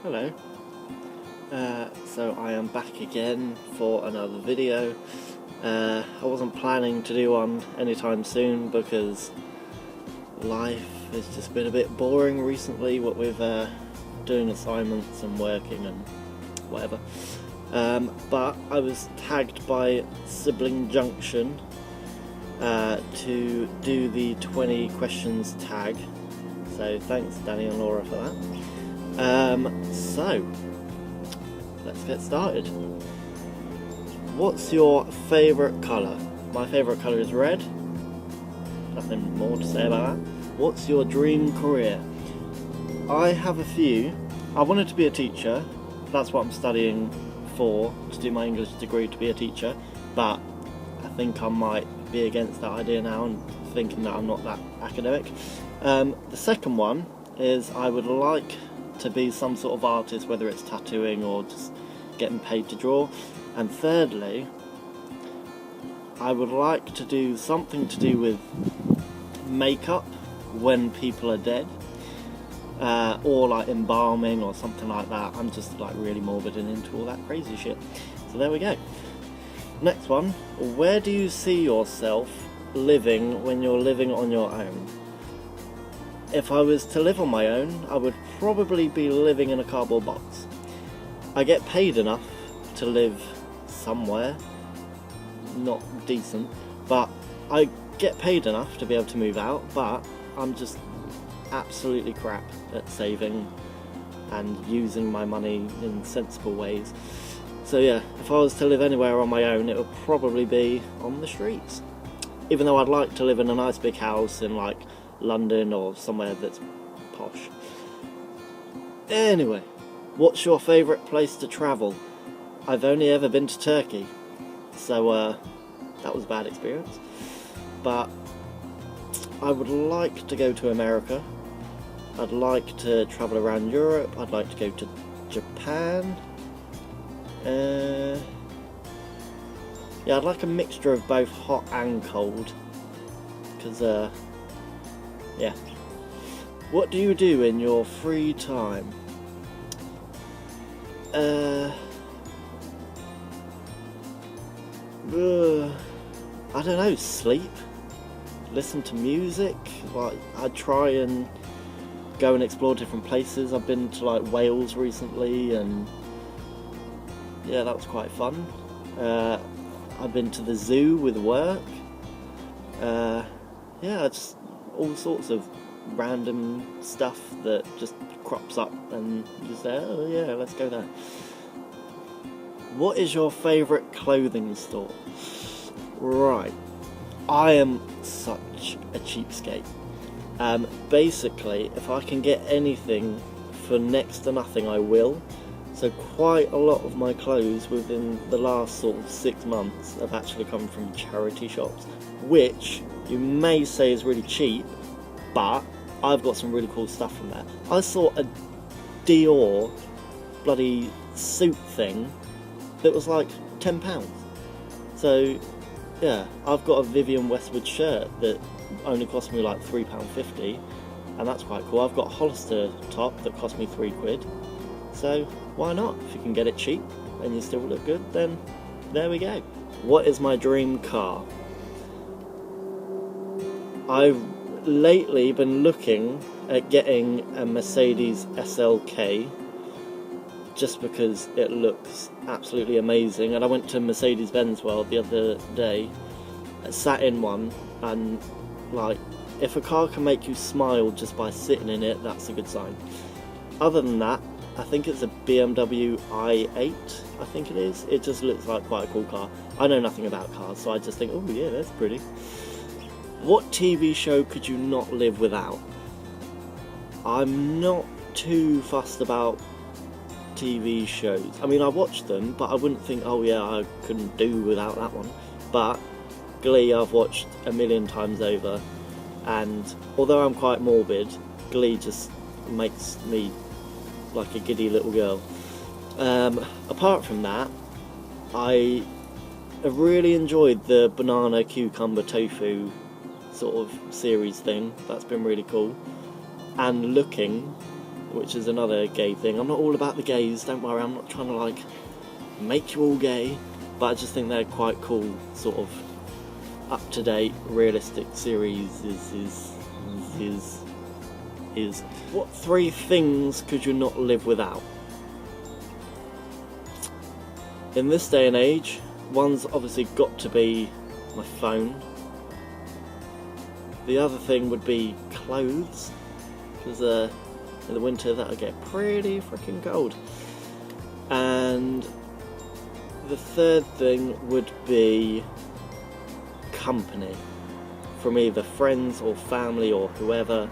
Hello. So I am back again for another video. I wasn't planning to do one anytime soon because life has just been a bit boring recently, what with doing assignments and working and whatever. But I was tagged by Sibling Junction to do the 20 questions tag. So thanks Danny and Laura for that. So let's get started. What's your favourite colour? My favourite colour is red. Nothing more to say about that. What's your dream career? I have a few. I wanted to be a teacher. That's what I'm studying for, to do my English degree to be a teacher. But I think I might be against that idea now and thinking that I'm not that academic. The second one is I would like to be some sort of artist, whether it's tattooing or just getting paid to draw. And thirdly, I would like to do something to do with makeup when people are dead, or like embalming or something like that. I'm just like really morbid and into all that crazy shit. So there we go. Next one, where do you see yourself living when you're living on your own? If I was to live on my own, I would probably be living in a cardboard box. I get paid enough to live somewhere, not decent, but I get paid enough to be able to move out, but I'm just absolutely crap at saving and using my money in sensible ways. So yeah, if I was to live anywhere on my own, it would probably be on the streets. Even though I'd like to live in a nice big house in like London or somewhere that's posh. Anyway, what's your favourite place to travel? I've only ever been to Turkey, so that was a bad experience. But I would like to go to America. I'd like to travel around Europe. I'd like to go to Japan. Yeah, I'd like a mixture of both hot and cold. Because, yeah. What do you do in your free time? I don't know, sleep, listen to music. Like, I try and go and explore different places. I've been to like Wales recently, and yeah, that was quite fun. I've been to the zoo with work. Yeah, just all sorts of random stuff that just crops up and you just say, oh yeah, let's go there. What is your favourite clothing store? Right, I am such a cheapskate. Basically, if I can get anything for next to nothing, I will. So quite a lot of my clothes within the last sort of 6 months have actually come from charity shops, which you may say is really cheap, but I've got some really cool stuff from there. I saw a Dior bloody suit thing that was like £10. So yeah, I've got a Vivienne Westwood shirt that only cost me like £3.50, and that's quite cool. I've got a Hollister top that cost me £3. So why not? If you can get it cheap and you still look good, then there we go. What is my dream car? I've lately been looking at getting a Mercedes SLK just because it looks absolutely amazing, and I went to Mercedes-Benz World the other day, sat in one, and like, if a car can make you smile just by sitting in it, that's a good sign. Other than that, I think it's a BMW i8, I think it is. It just looks like quite a cool car. I know nothing about cars, so I just think, oh yeah, that's pretty. What TV show could you not live without? I'm not too fussed about TV shows. I mean, I watch them, but I wouldn't think, oh yeah, I couldn't do without that one. But Glee I've watched a million times over, and although I'm quite morbid, Glee just makes me like a giddy little girl. Apart from that, I have really enjoyed the banana cucumber tofu sort of series thing. That's been really cool. And Looking which is another gay thing. I'm not all about the gays, don't worry, I'm not trying to like make you all gay, but I just think they're quite cool, sort of up-to-date, realistic series is what 3 things could you not live without? In this day and age, one's obviously got to be my phone. The other thing would be clothes, because in the winter that'll get pretty freaking cold. And the third thing would be company, from either friends or family or whoever.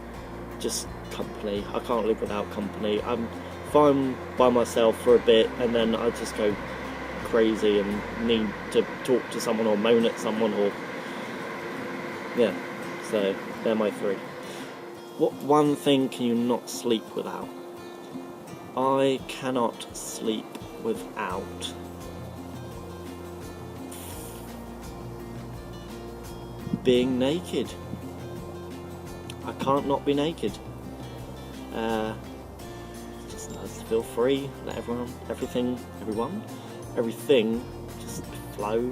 Just company. I can't live without company. I'm fine by myself for a bit and then I just go crazy and need to talk to someone or moan at someone, or yeah, so they're my 3. What one thing can you not sleep without? I cannot sleep without being naked. I can't not be naked. It's just nice to feel free, let everything just flow.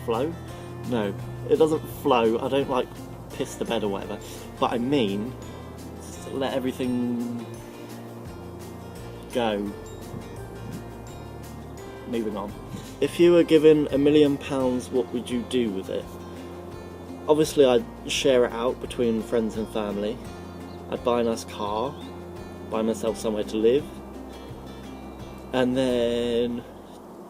Flow? No, it doesn't flow. I don't like piss the bed or whatever, but I mean, just let everything go. Moving on. If you were given £1 million, what would you do with it? Obviously I'd share it out between friends and family. I'd buy a nice car, buy myself somewhere to live, and then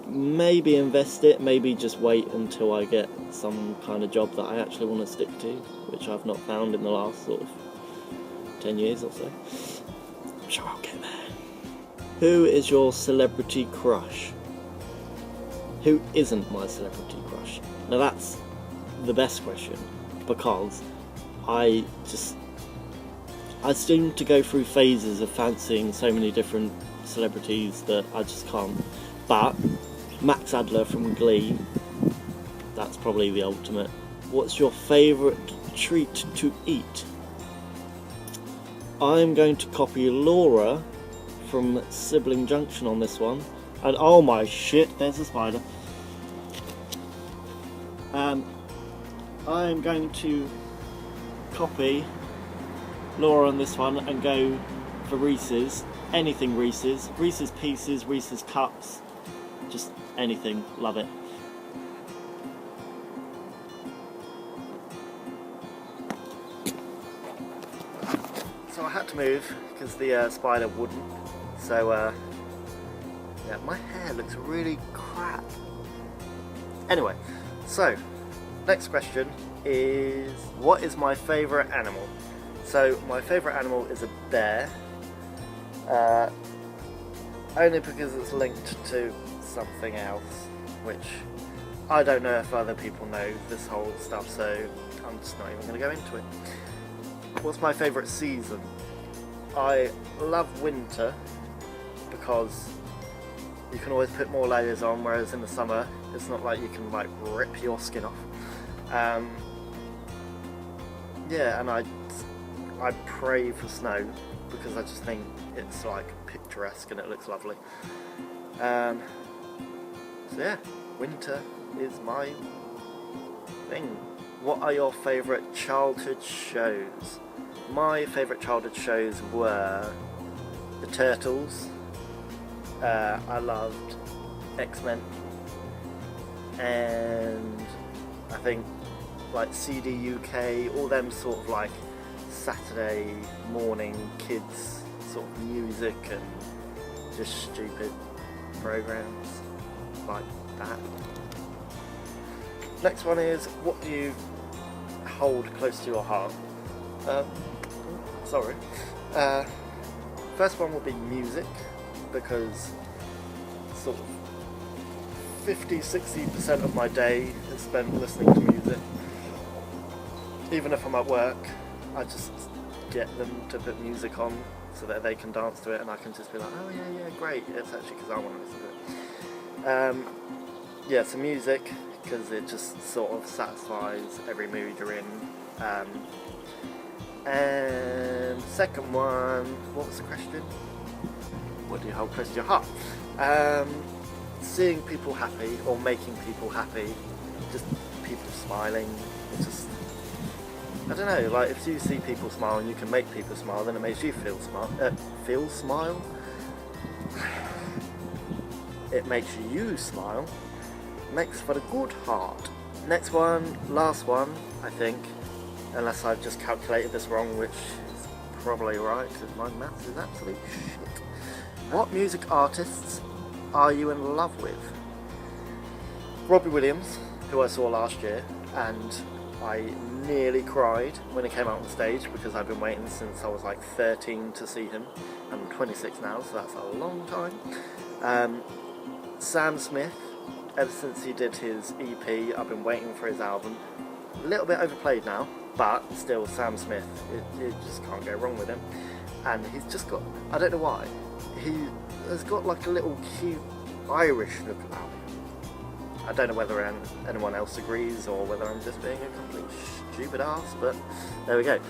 maybe invest it, maybe just wait until I get some kind of job that I actually want to stick to, which I've not found in the last sort of 10 years or so. I'm sure I'll get there. Who is your celebrity crush? Who isn't my celebrity crush? Now that's the best question, because I seem to go through phases of fancying so many different celebrities that I just can't. But Max Adler from Glee, that's probably the ultimate. What's your favourite treat to eat? I'm going to copy Laura from Sibling Junction on this one. And oh my shit, there's a spider. I'm going to copy Laura on this one and go for Reeces. Anything Reeces. Reeces Pieces, Reeces Cups. Just anything. Love it. So I had to move because the spider wouldn't. So yeah, my hair looks really crap. Anyway, so next question is, what is my favourite animal? So my favourite animal is a bear, only because it's linked to something else, which I don't know if other people know this whole stuff, so I'm just not even going to go into it. What's my favourite season? I love winter because you can always put more layers on, whereas in the summer it's not like you can like rip your skin off. Yeah, and I pray for snow because I just think it's like picturesque and it looks lovely. So yeah, winter is my thing. What are your favourite childhood shows? My favourite childhood shows were the Turtles. I loved X-Men, and I think like CD UK, all them sort of like Saturday morning kids sort of music and just stupid programs like that. Next one is, what do you hold close to your heart? First one would be music, because sort of 50-60% of my day is spent listening to music. Even if I'm at work, I just get them to put music on so that they can dance to it, and I can just be like, oh yeah, great, it's actually because I want to listen to it. Yeah, so music, because it just sort of satisfies every mood you're in. And second one, what was the question? What do you hold close to your heart? Seeing people happy or making people happy, just people smiling, just, I don't know, like if you see people smile and you can make people smile, then it makes you feel smile. It makes you smile, makes for a good heart. Next one, last one, I think, unless I've just calculated this wrong, which is probably right, because my maths is absolute shit. What music artists are you in love with? Robbie Williams, who I saw last year, and I nearly cried when he came out on stage because I've been waiting since I was like 13 to see him. I'm 26 now, so that's a long time. Sam Smith, ever since he did his EP, I've been waiting for his album. A little bit overplayed now, but still Sam Smith, you just can't go wrong with him. And he's just got, I don't know why, he has got like a little cute Irish look about him. I don't know whether anyone else agrees or whether I'm just being a complete stupid ass, but there we go.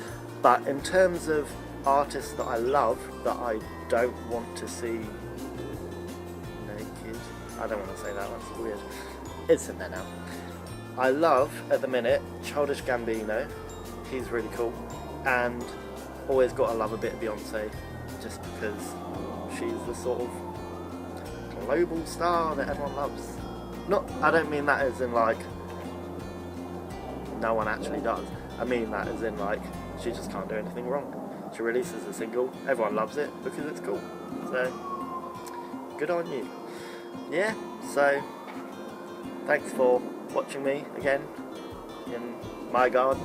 But in terms of artists that I love, that I don't want to see naked, I don't want to say that, that's weird. It's in there now. I love, at the minute, Childish Gambino. He's really cool. And always got to love a bit of Beyonce, just because she's the sort of global star that everyone loves. Not, I don't mean that as in like, no one actually does. I mean that as in like, she just can't do anything wrong. She releases a single, everyone loves it because it's cool. So, good on you. Yeah, so, thanks for watching me again in my garden.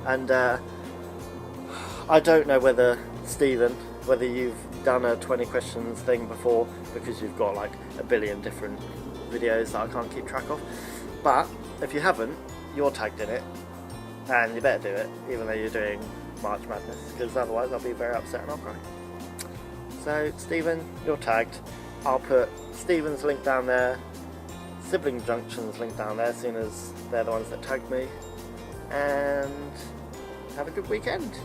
And I don't know whether, Stephen, whether you've done a 20 questions thing before, because you've got like a billion different videos that I can't keep track of. But if you haven't, you're tagged in it, and you better do it, even though you're doing March Madness, because otherwise I'll be very upset and I'll cry. So Stephen, you're tagged. I'll put Stephen's link down there, Sibling Junction's link down there, seeing as they're the ones that tagged me, and have a good weekend.